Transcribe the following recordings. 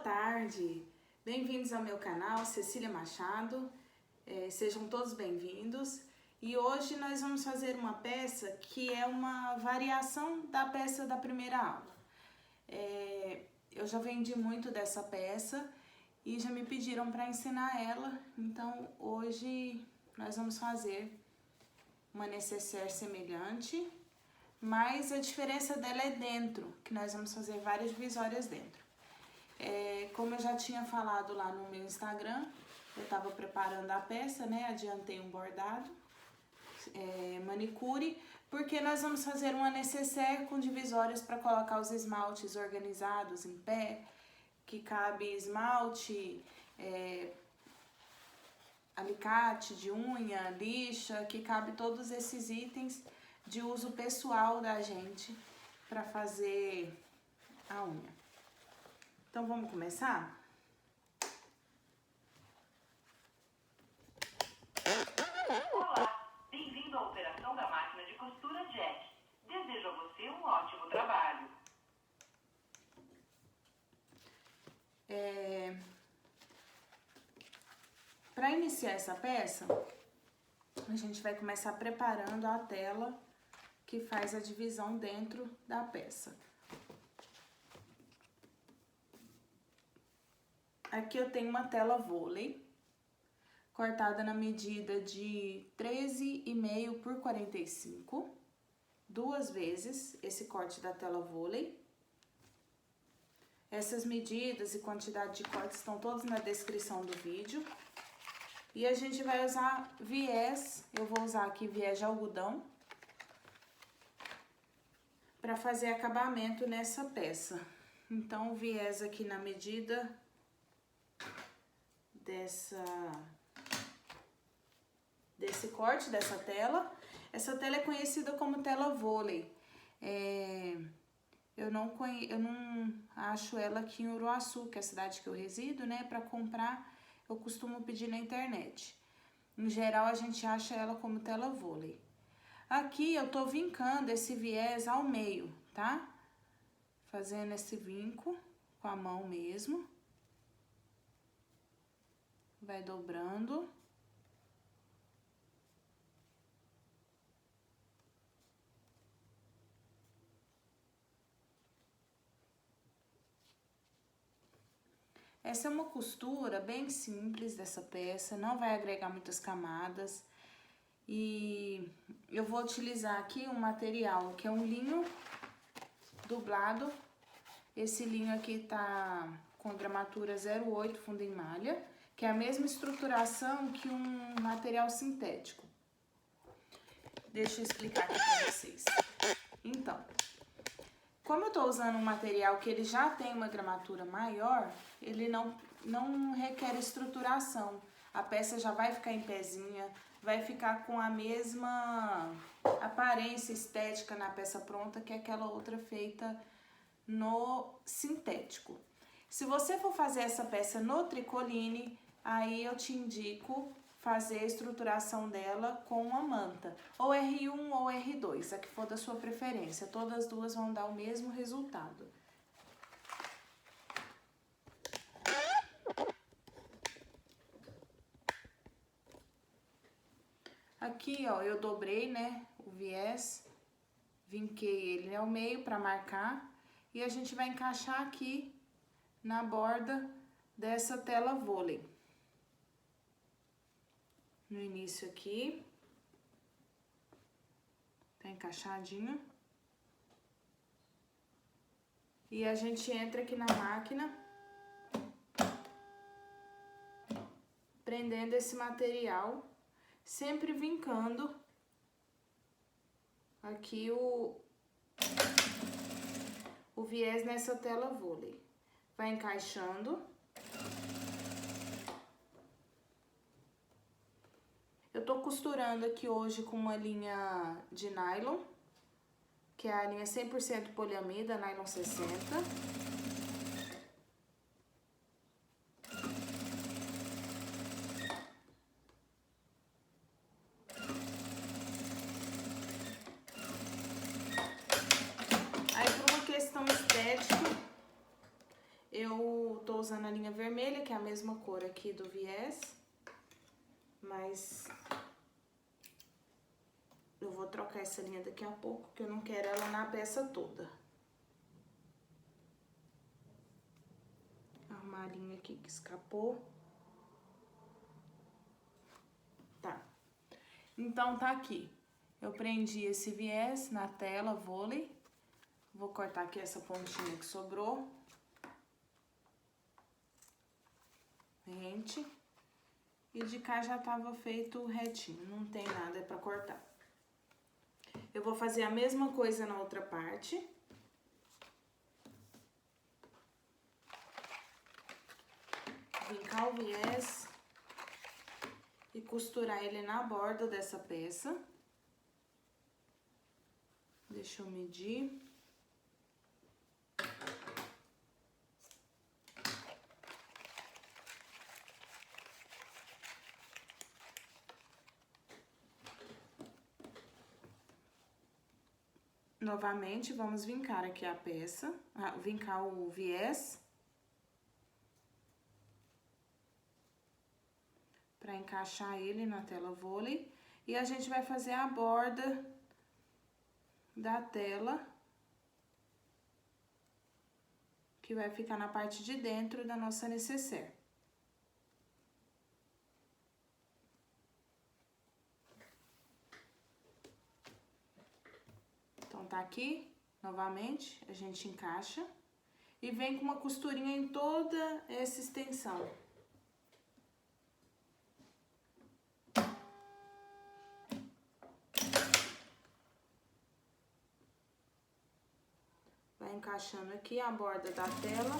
tarde, bem-vindos ao meu canal, Cecília Machado, sejam todos bem-vindos. E hoje nós vamos fazer uma peça que é uma variação da peça da primeira aula. Eu já vendi muito dessa peça e já me pediram para ensinar ela, então hoje nós vamos fazer uma nécessaire semelhante, mas a diferença dela é dentro, que nós vamos fazer várias divisórias dentro. Como eu já tinha falado lá no meu Instagram, eu estava preparando a peça, né? Adiantei um bordado, manicure, porque nós vamos fazer uma nécessaire com divisórias para colocar os esmaltes organizados em pé, que cabe esmalte, alicate de unha, lixa, que cabe todos esses itens de uso pessoal da gente para fazer a unha. Então vamos começar? Olá, bem-vindo à operação da máquina de costura Jack. Desejo a você um ótimo trabalho. Para iniciar essa peça, a gente vai começar preparando a tela que faz a divisão dentro da peça. Aqui eu tenho uma tela vôlei, cortada na medida de 13,5 por 45, duas vezes esse corte da tela vôlei. Essas medidas e quantidade de cortes estão todos na descrição do vídeo. E a gente vai usar viés, eu vou usar aqui viés de algodão, para fazer acabamento nessa peça. Então, o viés aqui na medida desse corte, dessa tela. Essa tela é conhecida como tela vôlei. Eu não acho ela aqui em Uruaçu, que é a cidade que eu resido, né? Para comprar, eu costumo pedir na internet. Em geral, a gente acha ela como tela vôlei. Aqui eu tô vincando esse viés ao meio, tá? Fazendo esse vinco com a mão mesmo. Vai dobrando. Essa é uma costura bem simples dessa peça, não vai agregar muitas camadas. E eu vou utilizar aqui um material que é um linho dublado. Esse linho aqui tá com gramatura 0,8 fundo em malha, que é a mesma estruturação que um material sintético. Deixa eu explicar aqui pra vocês. Então, como eu tô usando um material que ele já tem uma gramatura maior, ele não requer estruturação. A peça já vai ficar em pezinha, vai ficar com a mesma aparência estética na peça pronta que aquela outra feita no sintético. Se você for fazer essa peça no tricoline, aí eu te indico fazer a estruturação dela com uma manta, ou R1 ou R2, a que for da sua preferência. Todas as duas vão dar o mesmo resultado. Aqui, ó, eu dobrei, né, o viés, vinquei ele ao meio para marcar, e a gente vai encaixar aqui na borda dessa tela vôlei. No início aqui, tá encaixadinho. E a gente entra aqui na máquina, prendendo esse material, sempre vincando aqui o viés nessa tela vôlei. Vai encaixando. Eu tô costurando aqui hoje com uma linha de nylon, que é a linha 100% poliamida, nylon 60. Aí, por uma questão estética, eu tô usando a linha vermelha, que é a mesma cor aqui do viés, mas eu vou trocar essa linha daqui a pouco, porque eu não quero ela na peça toda. Arrumar a linha aqui que escapou. Tá. Então, tá aqui. Eu prendi esse viés na tela vôlei. Vou cortar aqui essa pontinha que sobrou. Rente. E de cá já tava feito retinho, não tem nada pra cortar. Eu vou fazer a mesma coisa na outra parte. Vincar o viés e costurar ele na borda dessa peça. Deixa eu medir. Novamente, vamos vincar aqui a peça, vincar o viés. Pra encaixar ele na tela vôlei. E a gente vai fazer a borda da tela, que vai ficar na parte de dentro da nossa nécessaire. Então, tá aqui, novamente, a gente encaixa e vem com uma costurinha em toda essa extensão. Vai encaixando aqui a borda da tela,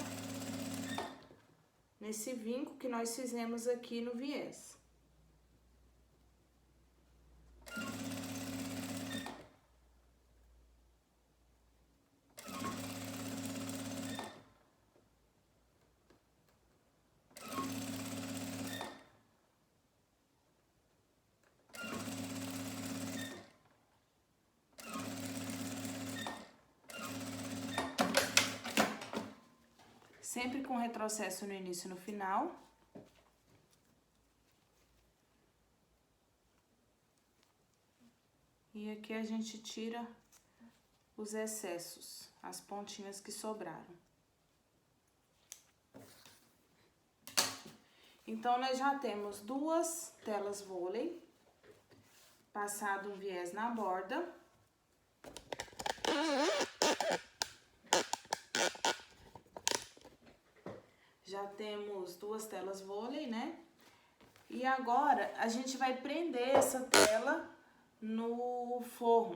nesse vinco que nós fizemos aqui no viés. Sempre com retrocesso no início e no final. E aqui a gente tira os excessos, as pontinhas que sobraram. Então, nós já temos duas telas vôlei, passado um viés na borda. Já temos duas telas vôlei, né? E agora, a gente vai prender essa tela no forro,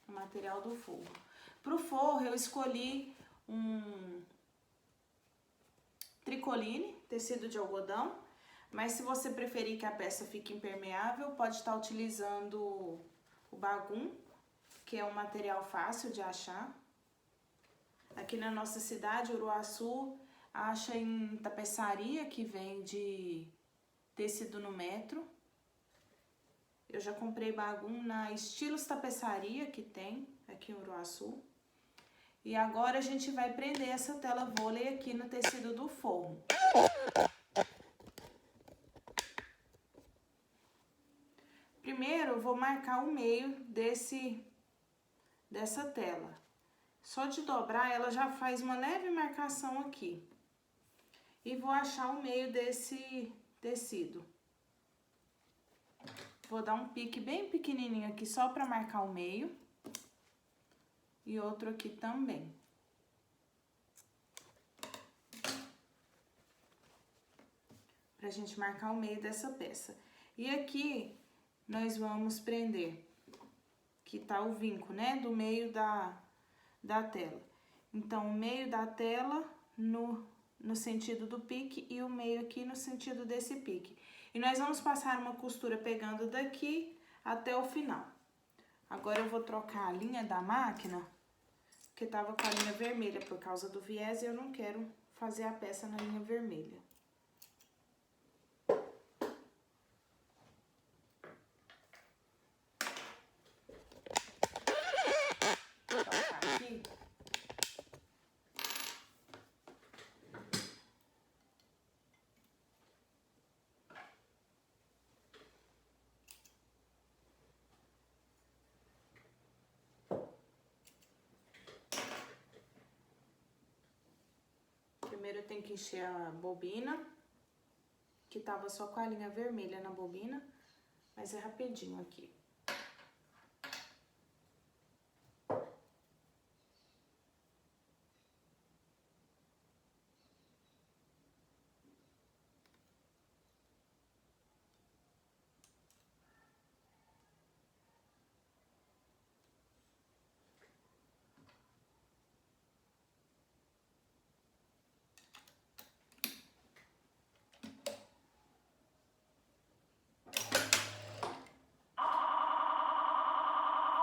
o material do forro. Pro forro, eu escolhi um tricoline, tecido de algodão, mas se você preferir que a peça fique impermeável, pode estar utilizando o bagum, que é um material fácil de achar. Aqui na nossa cidade, Uruaçu, acha em tapeçaria, que vende tecido no metro. Eu já comprei bagum na Estilos Tapeçaria, que tem aqui em Uruaçu. E agora a gente vai prender essa tela vôlei aqui no tecido do forro. Primeiro, eu vou marcar o meio dessa tela. Só de dobrar, ela já faz uma leve marcação aqui. E vou achar o meio desse tecido. Vou dar um pique bem pequenininho aqui só pra marcar o meio. E outro aqui também. Pra gente marcar o meio dessa peça. E aqui, nós vamos prender, que tá o vinco, né, do meio da tela. Então, o meio da tela no sentido do pique e o meio aqui no sentido desse pique. E nós vamos passar uma costura pegando daqui até o final. Agora, eu vou trocar a linha da máquina, que tava com a linha vermelha por causa do viés, e eu não quero fazer a peça na linha vermelha. primeiro eu tenho que encher a bobina, que tava só com a linha vermelha na bobina, mas é rapidinho aqui.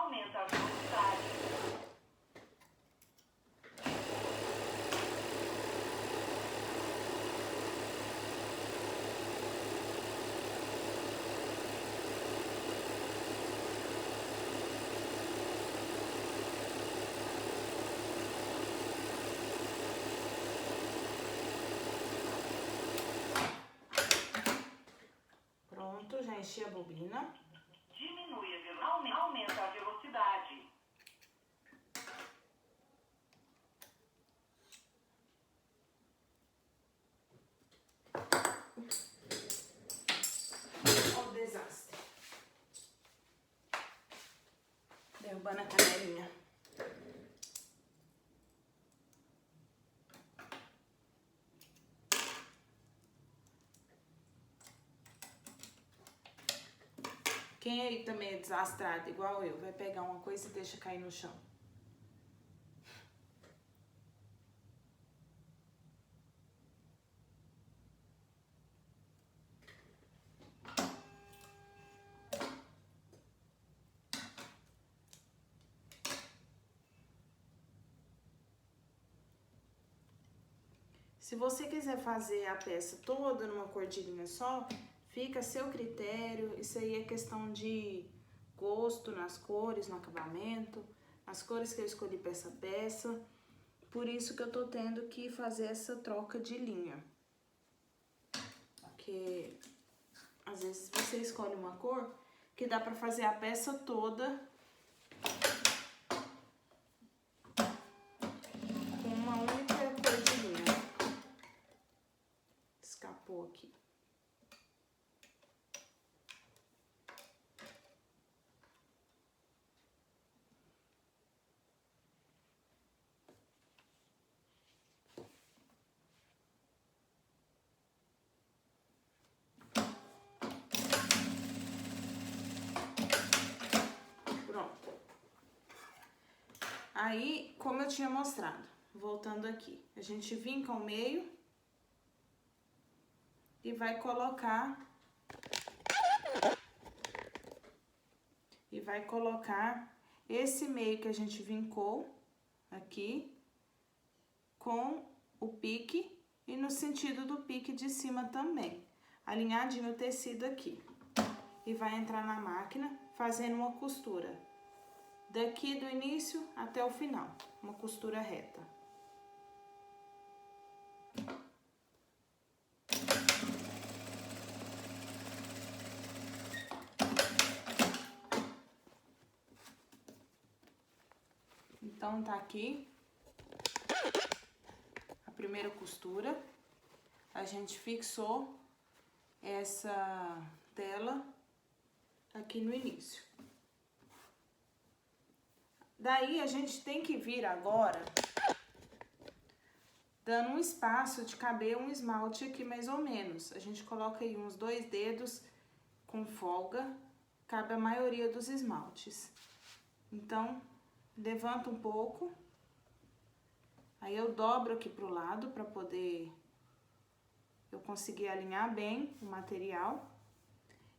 Aumenta a velocidade. Pronto, já enchi a bobina. Diminui a velocidade. Aumenta a velocidade. Olha o desastre. Derrubando a canelinha. Quem aí também é desastrado, igual eu, vai pegar uma coisa e deixa cair no chão. Se você quiser fazer a peça toda numa cor de linha só, fica a seu critério. Isso aí é questão de gosto nas cores, no acabamento, as cores que eu escolhi para essa peça. Por isso que eu tô tendo que fazer essa troca de linha. Porque às vezes você escolhe uma cor que dá pra fazer a peça toda com uma única cor de linha. Escapou aqui. Pronto. Aí, como eu tinha mostrado, voltando aqui, a gente vinca ao meio e vai colocar esse meio que a gente vincou aqui com o pique e no sentido do pique de cima também, alinhadinho o tecido aqui. E vai entrar na máquina fazendo uma costura daqui do início até o final, uma costura reta. Então, tá aqui a primeira costura. A gente fixou essa tela aqui no início. Daí, a gente tem que vir agora dando um espaço de caber um esmalte aqui mais ou menos. A gente coloca aí uns 2 dedos com folga, cabe a maioria dos esmaltes. Então, levanta um pouco, aí eu dobro aqui pro lado para poder eu conseguir alinhar bem o material.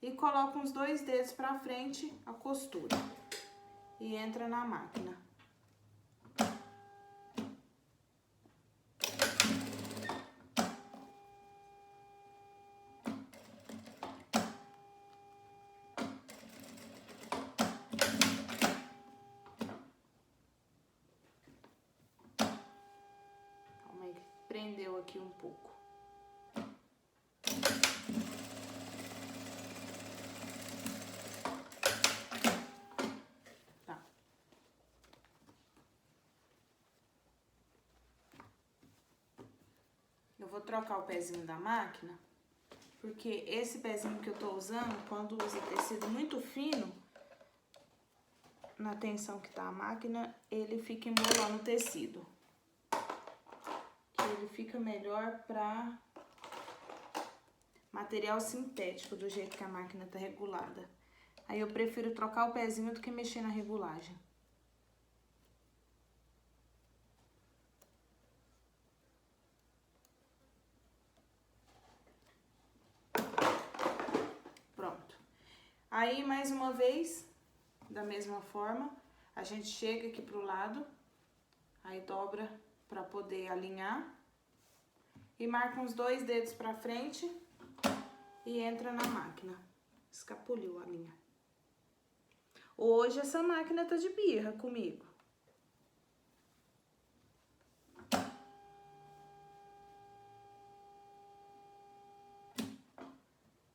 E coloco uns 2 dedos pra frente a costura e entra na máquina. Calma aí, prendeu aqui um pouco. vou trocar o pezinho da máquina, porque esse pezinho que eu tô usando, quando usa tecido muito fino, na tensão que tá a máquina, ele fica embolando o tecido. Ele fica melhor pra material sintético, do jeito que a máquina tá regulada. Aí eu prefiro trocar o pezinho do que mexer na regulagem. Pronto. Aí, mais uma vez, da mesma forma, a gente chega aqui pro lado, aí dobra pra poder alinhar. E marca uns 2 dedos pra frente e entra na máquina. Escapuliu a linha. Hoje essa máquina tá de birra comigo.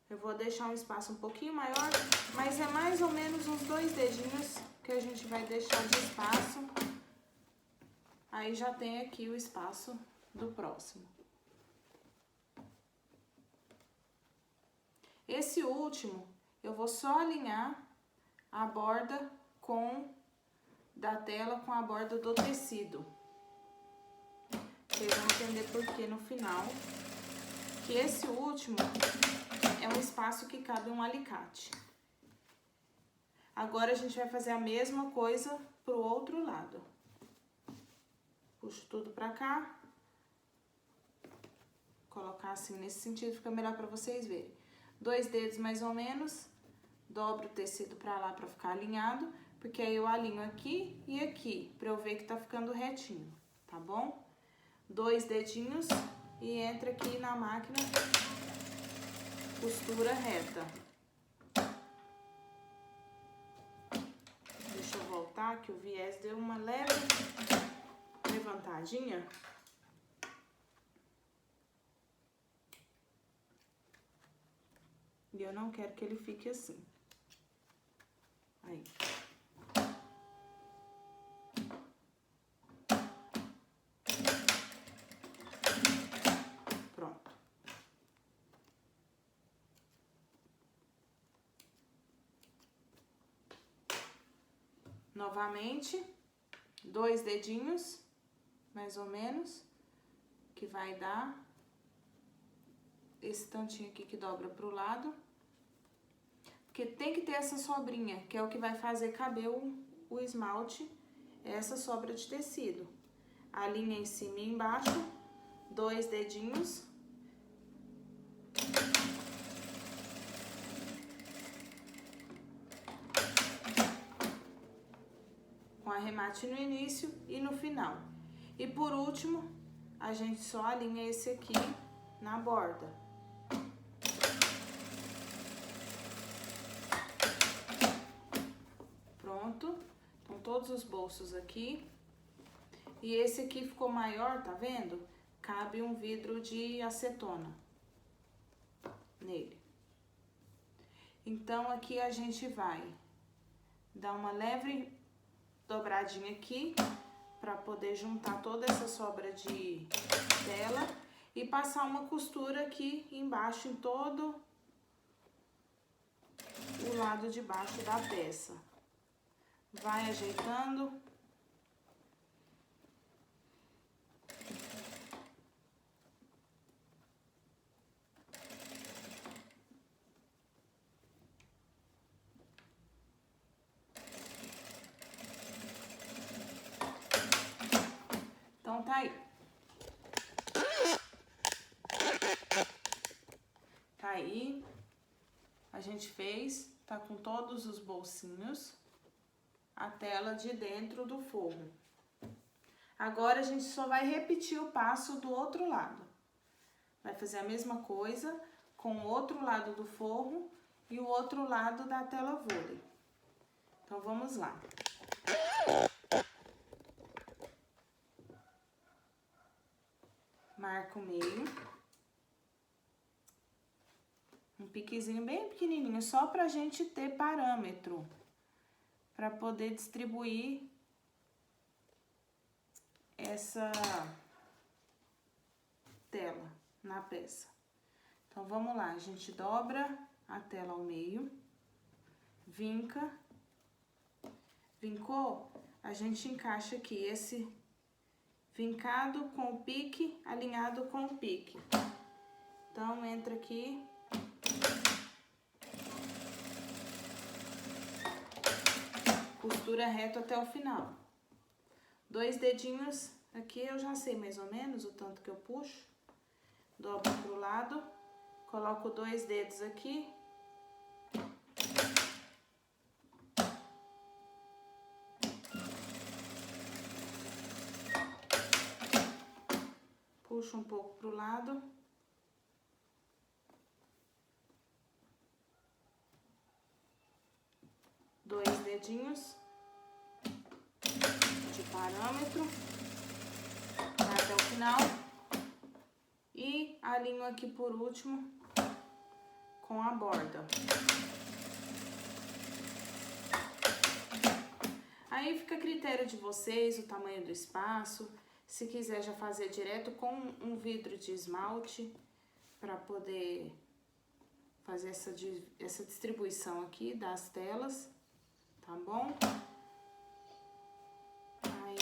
Eu vou deixar um espaço um pouquinho maior, mas é mais ou menos uns 2 dedinhos que a gente vai deixar de espaço. Aí já tem aqui o espaço do próximo. Esse último, eu vou só alinhar a borda da tela com a borda do tecido. Vocês vão entender por que no final. Que esse último é um espaço que cabe um alicate. Agora a gente vai fazer a mesma coisa pro outro lado. Puxo tudo pra cá. Colocar assim nesse sentido, fica melhor pra vocês verem. 2 dedos mais ou menos. Dobro o tecido pra lá pra ficar alinhado. Porque aí eu alinho aqui e aqui, pra eu ver que tá ficando retinho, tá bom? 2 dedinhos e entra aqui na máquina, costura reta. Deixa eu voltar, que o viés deu uma leve levantadinha. E eu não quero que ele fique assim. Aí. Pronto. Novamente, 2 dedinhos, mais ou menos, que vai dar esse tantinho aqui que dobra pro lado. Porque tem que ter essa sobrinha, que é o que vai fazer caber o esmalte, essa sobra de tecido. Alinha em cima e embaixo, 2 dedinhos. Com arremate no início e no final. E por último, a gente só alinha esse aqui na borda. Pronto. Então, todos os bolsos aqui. E esse aqui ficou maior, tá vendo? Cabe um vidro de acetona nele. Então, aqui a gente vai dar uma leve dobradinha aqui pra poder juntar toda essa sobra de tela e passar uma costura aqui embaixo em todo o lado de baixo da peça. Vai ajeitando. Então tá aí. Tá aí. A gente fez, tá com todos os bolsinhos. A tela de dentro do forro. Agora, a gente só vai repetir o passo do outro lado. Vai fazer a mesma coisa com o outro lado do forro e o outro lado da tela vôlei. Então, vamos lá. Marca o meio. Um piquezinho bem pequenininho, só pra gente ter parâmetro. Pra poder distribuir essa tela. na peça. Então, vamos lá, a gente dobra a tela ao meio, vinca, vincou, a gente encaixa aqui esse vincado com o pique, alinhado com o pique. Então, entra aqui. Costura reto até o final. 2 dedinhos aqui, eu já sei mais ou menos o tanto que eu puxo. Dobro pro lado, coloco 2 dedos aqui. Puxo um pouco pro lado. Dois dedinhos de parâmetro até o final e alinho aqui por último com a borda. Aí fica a critério de vocês o tamanho do espaço. Se quiser já fazer direto com um vidro de esmalte para poder fazer essa distribuição aqui das telas. Tá bom? Aí...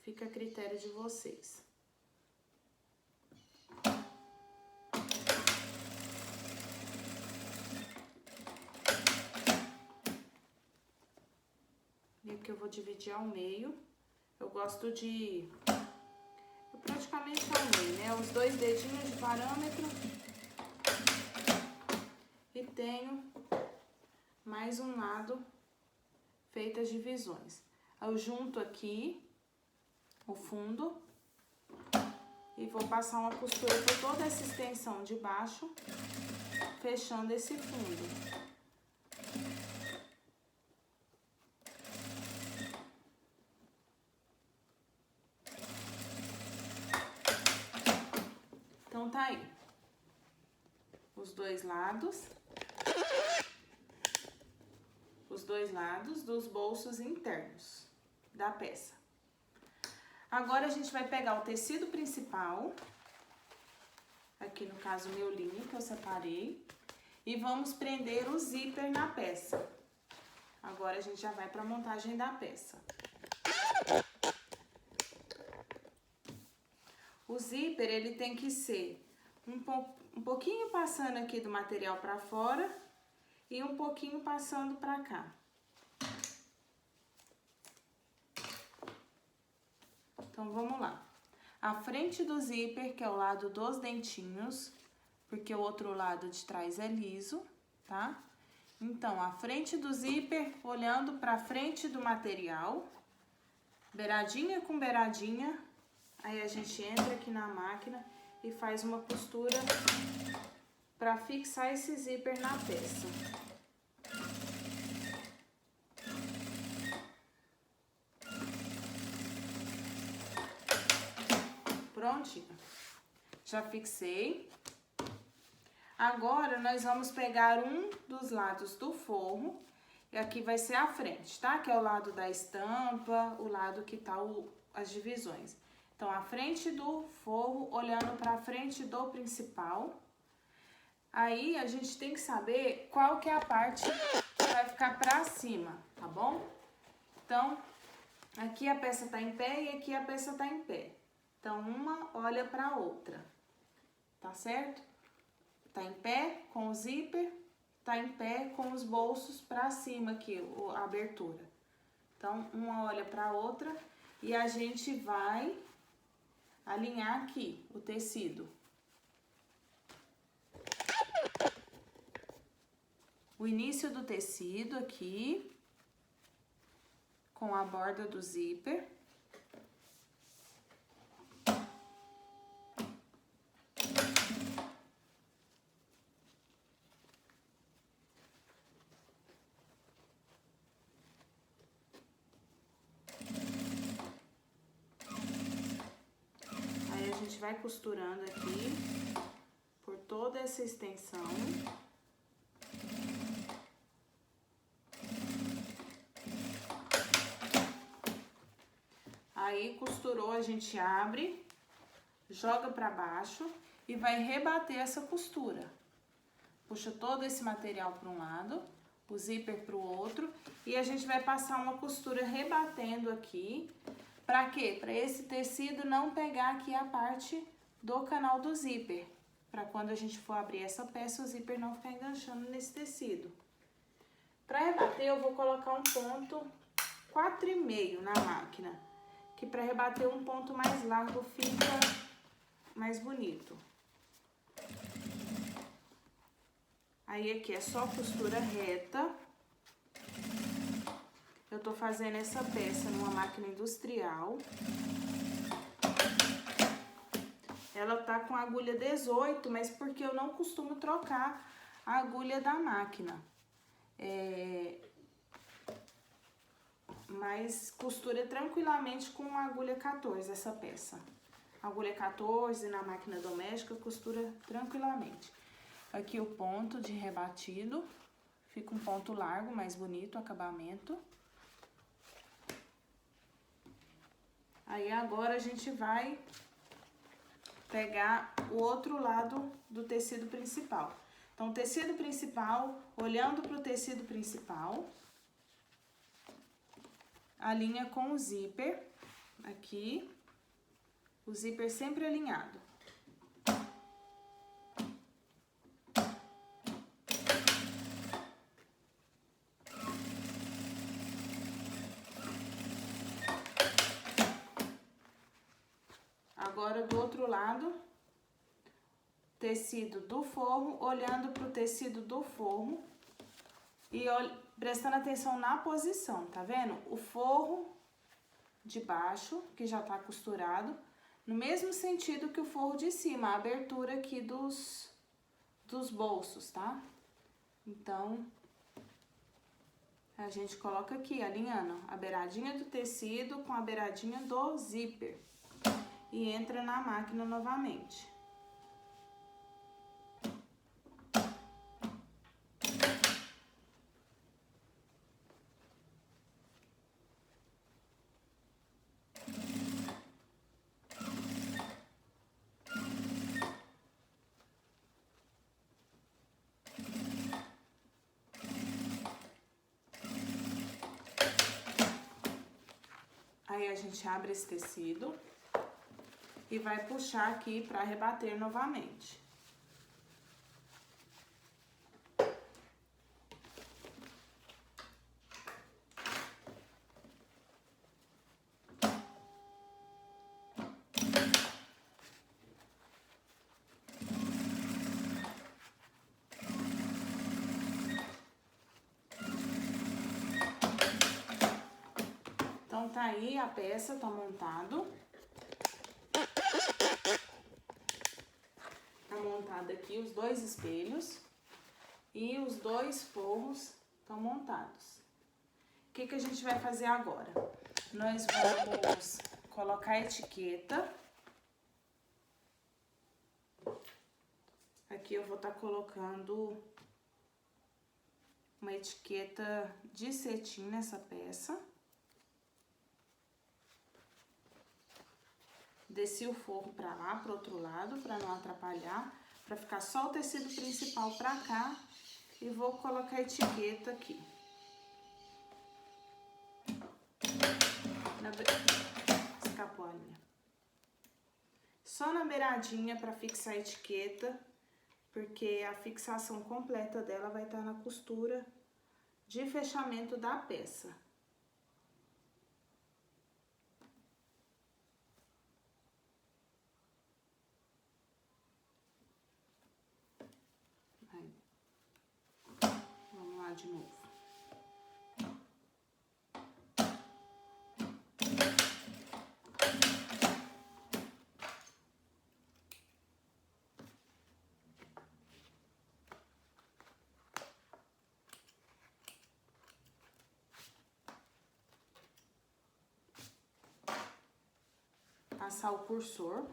fica a critério de vocês. E aqui eu vou dividir ao meio. Eu gosto de... praticamente ao meio, né? Os 2 dedinhos de parâmetro. E tenho mais um lado feito as divisões. Eu junto aqui o fundo e vou passar uma costura por toda essa extensão de baixo, fechando esse fundo. Então, tá aí os dois lados dos bolsos internos da peça. Agora, a gente vai pegar o tecido principal, aqui no caso meu linho que eu separei, e vamos prender o zíper na peça. Agora, a gente já vai para a montagem da peça. O zíper, ele tem que ser um pouquinho passando aqui do material para fora e um pouquinho passando para cá. Então, vamos lá. A frente do zíper, que é o lado dos dentinhos, porque o outro lado de trás é liso, tá? Então, a frente do zíper, olhando para frente do material, beiradinha com beiradinha. Aí, a gente entra aqui na máquina e faz uma costura para fixar esse zíper na peça. Prontinho. Já fixei. Agora, nós vamos pegar um dos lados do forro. E aqui vai ser a frente, tá? Que é o lado da estampa, o lado que tá as divisões. Então, a frente do forro, olhando pra frente do principal. Aí, a gente tem que saber qual que é a parte que vai ficar pra cima, tá bom? Então, aqui a peça tá em pé e aqui a peça tá em pé. Então, uma olha pra outra, tá certo? Tá em pé com o zíper, tá em pé com os bolsos pra cima aqui, a abertura. Então, uma olha pra outra e a gente vai alinhar aqui o tecido. O início do tecido aqui, com a borda do zíper. Aí, a gente vai costurando aqui por toda essa extensão. Aí, costurou, a gente abre, joga pra baixo e vai rebater essa costura. Puxa todo esse material para um lado, o zíper para o outro, e a gente vai passar uma costura rebatendo aqui. Para quê? Para esse tecido não pegar aqui a parte do canal do zíper. Para quando a gente for abrir essa peça, o zíper não ficar enganchando nesse tecido. Para rebater, eu vou colocar um ponto 4,5 na máquina, que para rebater um ponto mais largo fica mais bonito. Aí aqui é só costura reta. Eu tô fazendo essa peça numa máquina industrial. Ela tá com agulha 18, mas porque eu não costumo trocar a agulha da máquina. Mas costura tranquilamente com uma agulha 14 essa peça. Agulha 14 na máquina doméstica costura tranquilamente. Aqui o ponto de rebatido, fica um ponto largo, mais bonito o acabamento. Aí agora a gente vai pegar o outro lado do tecido principal. Então, o tecido principal, olhando para o tecido principal, alinha com o zíper, aqui, o zíper sempre alinhado. Agora, do outro lado, tecido do forro, olhando para o tecido do forro e prestando atenção na posição, tá vendo? O forro de baixo, que já tá costurado, no mesmo sentido que o forro de cima, a abertura aqui dos bolsos, tá? Então, a gente coloca aqui, alinhando a beiradinha do tecido com a beiradinha do zíper. E entra na máquina novamente. Aí a gente abre esse tecido e vai puxar aqui para rebater novamente. Então, tá aí a peça, tá montado. Tá montado aqui os dois espelhos e os dois forros estão montados. O que que a gente vai fazer agora? Nós vamos colocar a etiqueta. Aqui eu vou estar colocando uma etiqueta de cetim nessa peça. Desci o forro pra lá, pro outro lado, pra não atrapalhar, pra ficar só o tecido principal pra cá. E vou colocar a etiqueta aqui. Escapou a linha. Só na beiradinha pra fixar a etiqueta, porque a fixação completa dela vai estar na costura de fechamento da peça. Aí. Vamos lá de novo. Passar o cursor.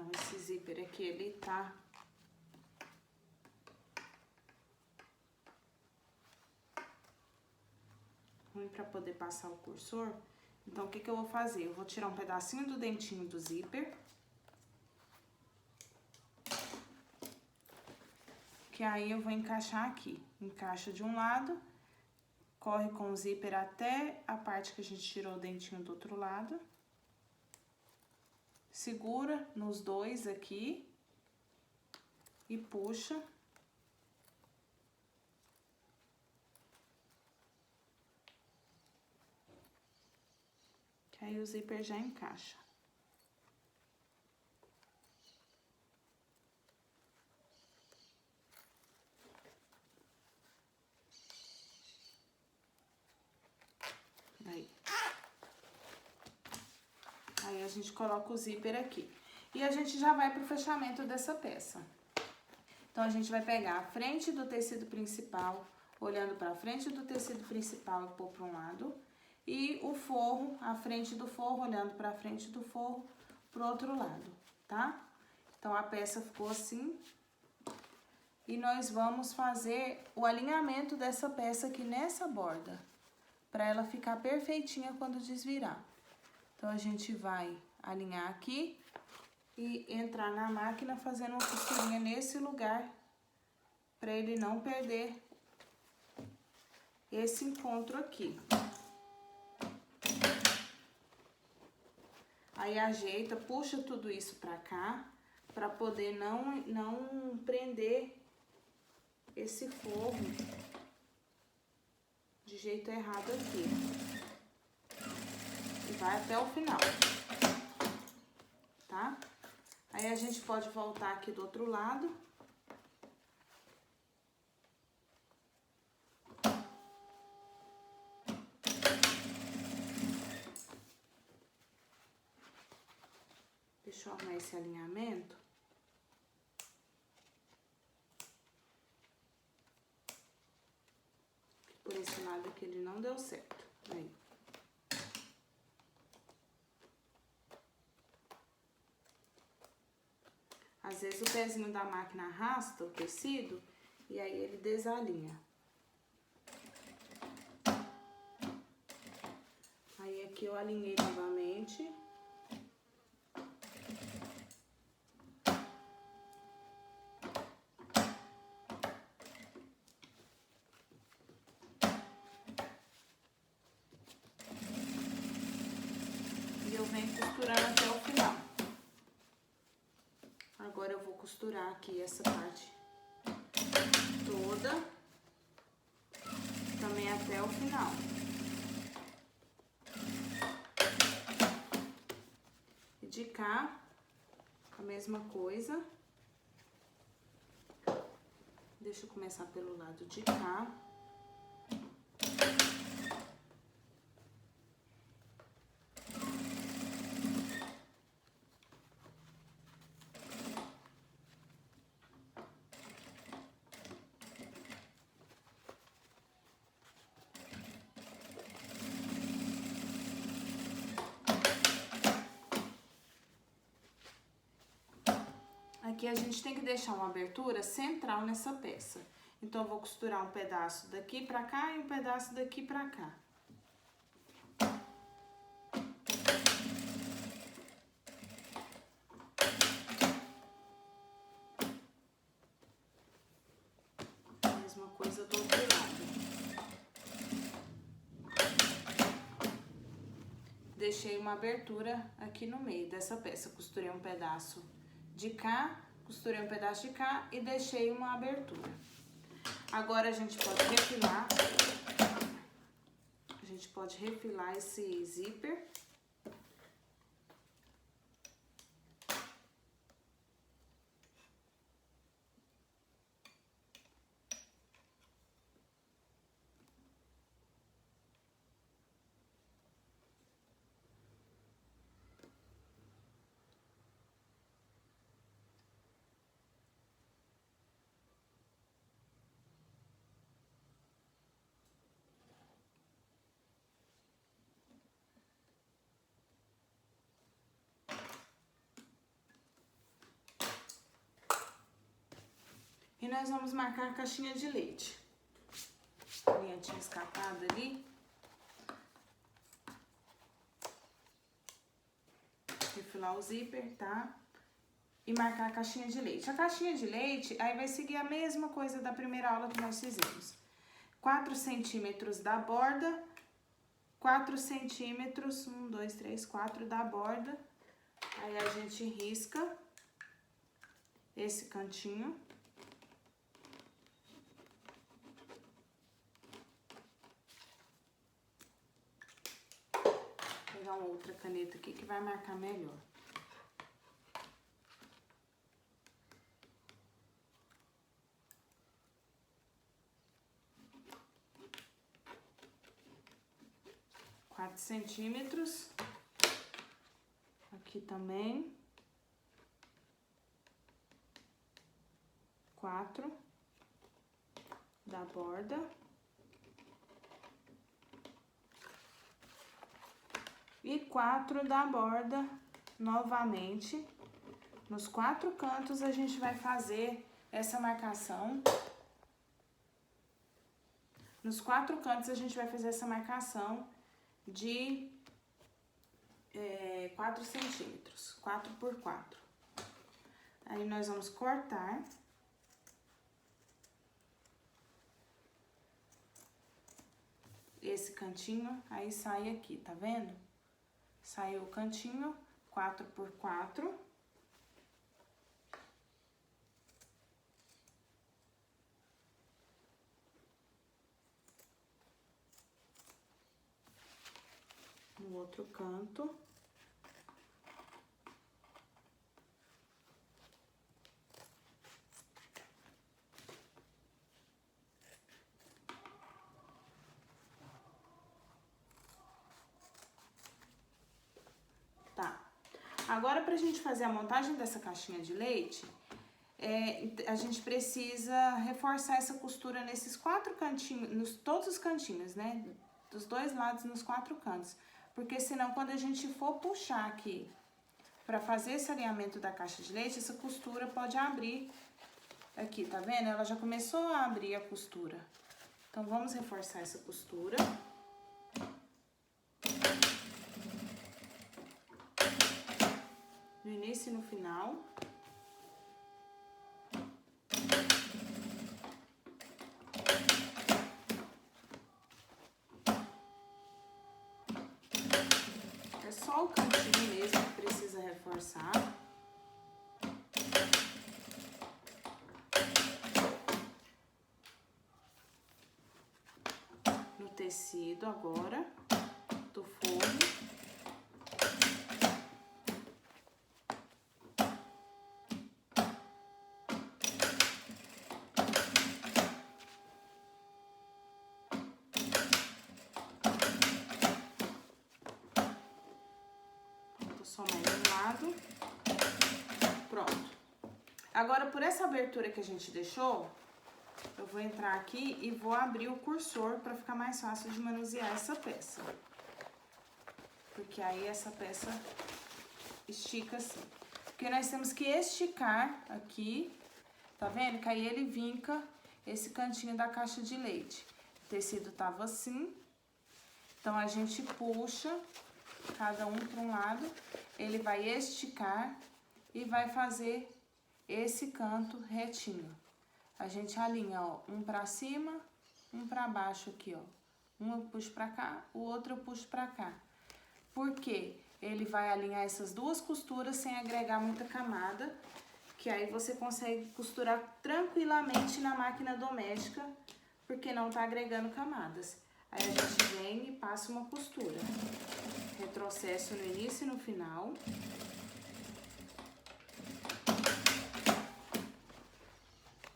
Não, esse zíper aqui, ele tá... ruim pra poder passar o cursor. Então, o que que eu vou fazer? Eu vou tirar um pedacinho do dentinho do zíper. Que aí eu vou encaixar aqui. Encaixa de um lado, corre com o zíper até a parte que a gente tirou o dentinho do outro lado. Segura nos dois aqui e puxa. Que aí o zíper já encaixa. Aí a gente coloca o zíper aqui. E a gente já vai pro fechamento dessa peça. Então, a gente vai pegar a frente do tecido principal, olhando pra frente do tecido principal e pôr pra um lado. E o forro, a frente do forro, olhando pra frente do forro, pro outro lado, tá? Então, a peça ficou assim. E nós vamos fazer o alinhamento dessa peça aqui nessa borda, pra ela ficar perfeitinha quando desvirar. Então, a gente vai alinhar aqui e entrar na máquina fazendo uma costurinha nesse lugar, para ele não perder esse encontro aqui. Aí, ajeita, puxa tudo isso pra cá, para poder não prender esse forro de jeito errado aqui. E vai até o final, tá? Aí, a gente pode voltar aqui do outro lado. Deixa eu arrumar esse alinhamento. Por esse lado aqui ele não deu certo. Aí. Às vezes o pezinho da máquina arrasta o tecido e aí ele desalinha. Aí aqui eu alinhei novamente. E eu venho costurando até o final. Agora eu vou costurar aqui essa parte toda, também até o final. E de cá, a mesma coisa. Deixa eu começar pelo lado de cá. Aqui a gente tem que deixar uma abertura central nessa peça. Então, eu vou costurar um pedaço daqui pra cá e um pedaço daqui pra cá. Mesma coisa do outro lado. Deixei uma abertura aqui no meio dessa peça. Costurei um pedaço de cá, costurei um pedaço de cá e deixei uma abertura. Agora, a gente pode refilar. A gente pode refilar esse zíper. E nós vamos marcar a caixinha de leite. A linha tinha escapado ali. Refilar o zíper, tá? E marcar a caixinha de leite. A caixinha de leite, aí vai seguir a mesma coisa da primeira aula que nós fizemos. 4 centímetros da borda, 4 centímetros, 1, 2, 3, 4 da borda. Aí a gente risca esse cantinho. Vou pegar uma outra caneta aqui que vai marcar melhor. Centímetros, aqui também, 4 da borda, e 4 da borda novamente. Nos 4 cantos a gente vai fazer essa marcação. Nos 4 cantos a gente vai fazer essa marcação de 4 centímetros, 4 por 4. Aí nós vamos cortar. Esse cantinho, aí sai aqui, tá vendo? Saiu o cantinho, 4 por 4. No outro canto. Tá. Agora, pra gente fazer a montagem dessa caixinha de leite, a gente precisa reforçar essa costura nesses 4 cantinhos, todos os cantinhos, né? Dos 2 lados, nos 4 cantos. Porque senão, quando a gente for puxar aqui pra fazer esse alinhamento da caixa de leite, essa costura pode abrir aqui, tá vendo? Ela já começou a abrir a costura. Então, vamos reforçar essa costura. No início e no final. É só o cantinho mesmo que precisa reforçar. No tecido agora, do forro. Só mais um lado. Pronto. Agora, por essa abertura que a gente deixou, eu vou entrar aqui e vou abrir o cursor para ficar mais fácil de manusear essa peça. Porque aí essa peça estica assim. Porque nós temos que esticar aqui, tá vendo? Que aí ele vinca esse cantinho da caixa de leite. O tecido tava assim, então a gente puxa cada um para um lado, ele vai esticar e vai fazer esse canto retinho. A gente alinha, ó, um pra cima, um pra baixo aqui, ó. Um eu puxo pra cá, o outro eu puxo pra cá. Por quê? Ele vai alinhar essas duas costuras sem agregar muita camada, que aí você consegue costurar tranquilamente na máquina doméstica, porque não tá agregando camadas. Aí a gente vem e passa uma costura. Retrocesso no início e no final.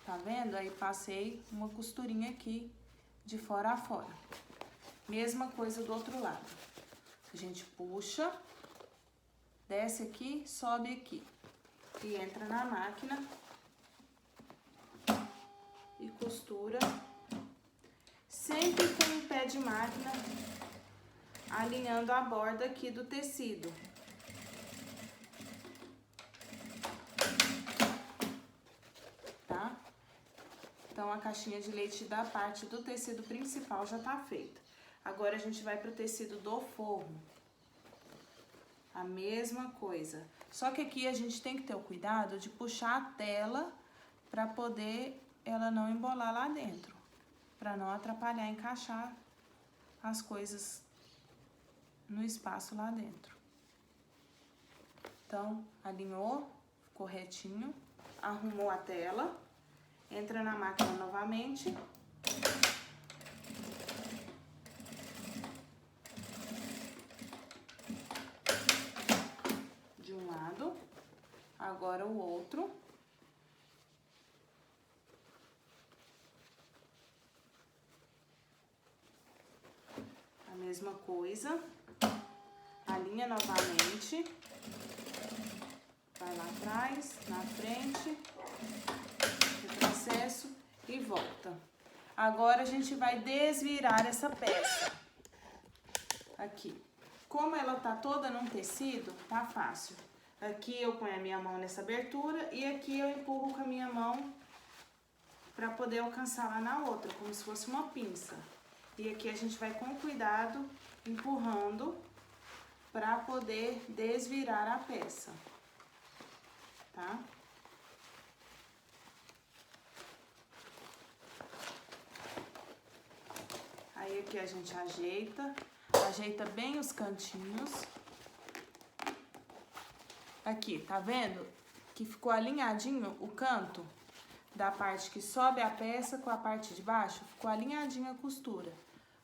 Tá vendo? Aí passei uma costurinha aqui de fora a fora. Mesma coisa do outro lado. A gente puxa, desce aqui, sobe aqui. E entra na máquina e costura. Sempre com o pé de máquina alinhando a borda aqui do tecido. Tá? Então, a caixinha de leite da parte do tecido principal já tá feita. Agora, a gente vai pro tecido do forro. A mesma coisa. Só que aqui a gente tem que ter o cuidado de puxar a tela para poder ela não embolar lá dentro. Para não atrapalhar, encaixar as coisas no espaço lá dentro. Então, alinhou, ficou retinho, arrumou a tela, entra na máquina novamente. De um lado, agora o outro. A mesma coisa, alinha novamente, vai lá atrás, na frente, retrocesso e volta. Agora a gente vai desvirar essa peça aqui. Como ela tá toda num tecido, tá fácil. Aqui eu ponho a minha mão nessa abertura e aqui eu empurro com a minha mão para poder alcançar lá na outra, como se fosse uma pinça. E aqui a gente vai com cuidado empurrando para poder desvirar a peça, tá? Aí aqui a gente ajeita bem os cantinhos. Aqui, tá vendo? Que ficou alinhadinho o canto da parte que sobe a peça com a parte de baixo, ficou alinhadinha a costura.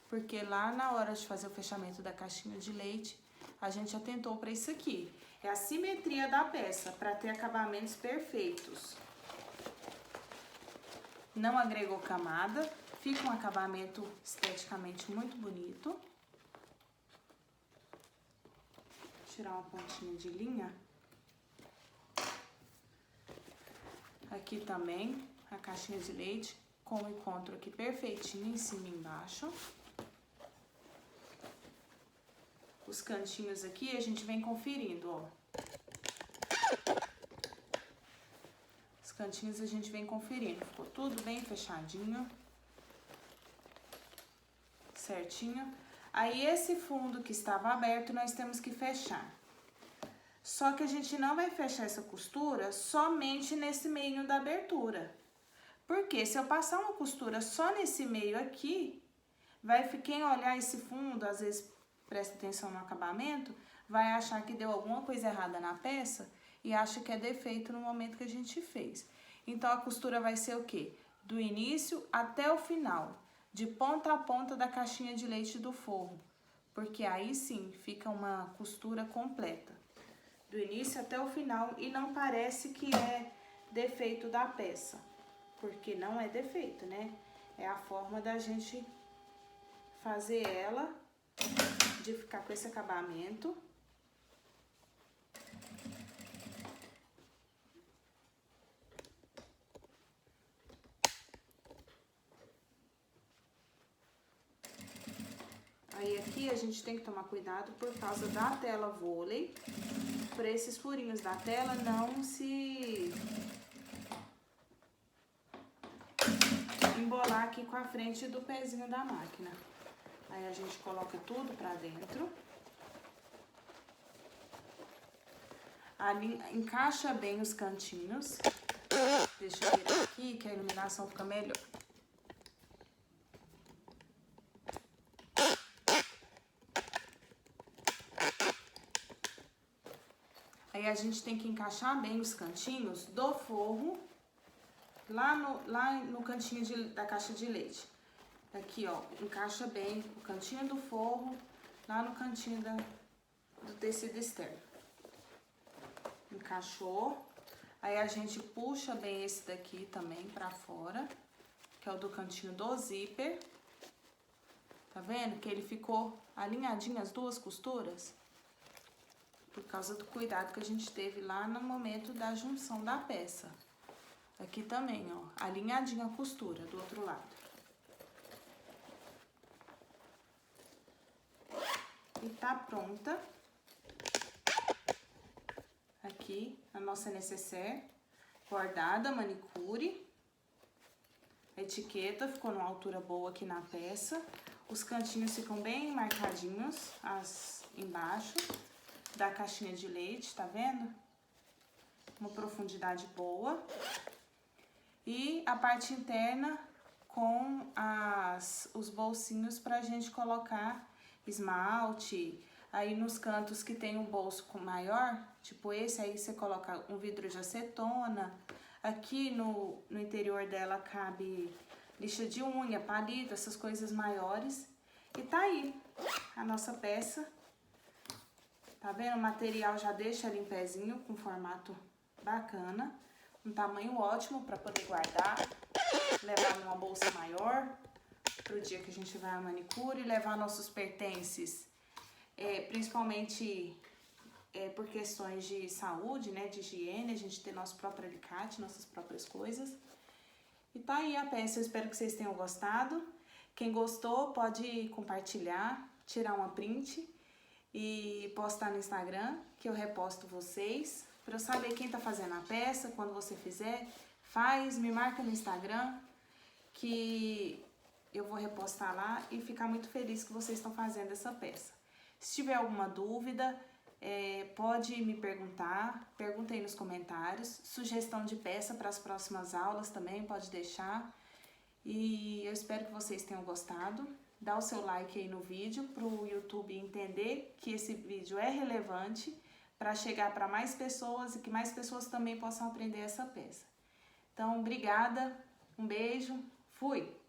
Porque lá na hora de fazer o fechamento da caixinha de leite, a gente atentou para isso aqui. É a simetria da peça, para ter acabamentos perfeitos. Não agregou camada, fica um acabamento esteticamente muito bonito. Vou tirar uma pontinha de linha. Aqui também, a caixinha de leite, com o encontro aqui perfeitinho em cima e embaixo. Os cantinhos aqui a gente vem conferindo, ó. Os cantinhos a gente vem conferindo. Ficou tudo bem fechadinho. Certinho. Aí, esse fundo que estava aberto, nós temos que fechar. Só que a gente não vai fechar essa costura somente nesse meio da abertura. Porque se eu passar uma costura só nesse meio aqui, quem olhar esse fundo, às vezes presta atenção no acabamento, vai achar que deu alguma coisa errada na peça e acha que é defeito no momento que a gente fez. Então, a costura vai ser o quê? Do início até o final, de ponta a ponta da caixinha de leite do forro. Porque aí sim, fica uma costura completa. Do início até o final e não parece que é defeito da peça. Porque não é defeito, né? É a forma da gente fazer ela, de ficar com esse acabamento. Aí aqui a gente tem que tomar cuidado por causa da tela vôlei, para esses furinhos da tela não se embolar aqui com a frente do pezinho da máquina. Aí a gente coloca tudo pra dentro. Ali, encaixa bem os cantinhos. Deixa eu virar aqui que a iluminação fica melhor. Aí a gente tem que encaixar bem os cantinhos do forro lá no cantinho da caixa de leite. Aqui, ó, encaixa bem o cantinho do forro lá no cantinho do tecido externo. Encaixou. Aí a gente puxa bem esse daqui também pra fora, que é o do cantinho do zíper. Tá vendo que ele ficou alinhadinho as duas costuras? Por causa do cuidado que a gente teve lá no momento da junção da peça. Aqui também, ó, alinhadinha a costura do outro lado. E tá pronta aqui a nossa nécessaire bordada, manicure. A etiqueta ficou numa altura boa aqui na peça. Os cantinhos ficam bem marcadinhos, embaixo da caixinha de leite, tá vendo? Uma profundidade boa. E a parte interna com os bolsinhos pra gente colocar esmalte. Aí nos cantos que tem um bolso maior, tipo esse, aí você coloca um vidro de acetona. Aqui no interior dela cabe lixa de unha, palito, essas coisas maiores. E tá aí a nossa peça. Tá vendo? O material já deixa ela em pezinho, com formato bacana. Um tamanho ótimo para poder guardar. Levar numa bolsa maior pro dia que a gente vai à manicure. Levar nossos pertences, principalmente por questões de saúde, né? De higiene. A gente ter nosso próprio alicate, nossas próprias coisas. E tá aí a peça. Eu espero que vocês tenham gostado. Quem gostou pode compartilhar, tirar uma print e postar no Instagram, que eu reposto vocês. Para eu saber quem tá fazendo a peça, quando você fizer, me marca no Instagram, que eu vou repostar lá e ficar muito feliz que vocês estão fazendo essa peça. Se tiver alguma dúvida, pode me perguntar, pergunta aí nos comentários. Sugestão de peça para as próximas aulas também, pode deixar. E eu espero que vocês tenham gostado. Dá o seu like aí no vídeo para o YouTube entender que esse vídeo é relevante para chegar para mais pessoas e que mais pessoas também possam aprender essa peça. Então, obrigada, um beijo, fui!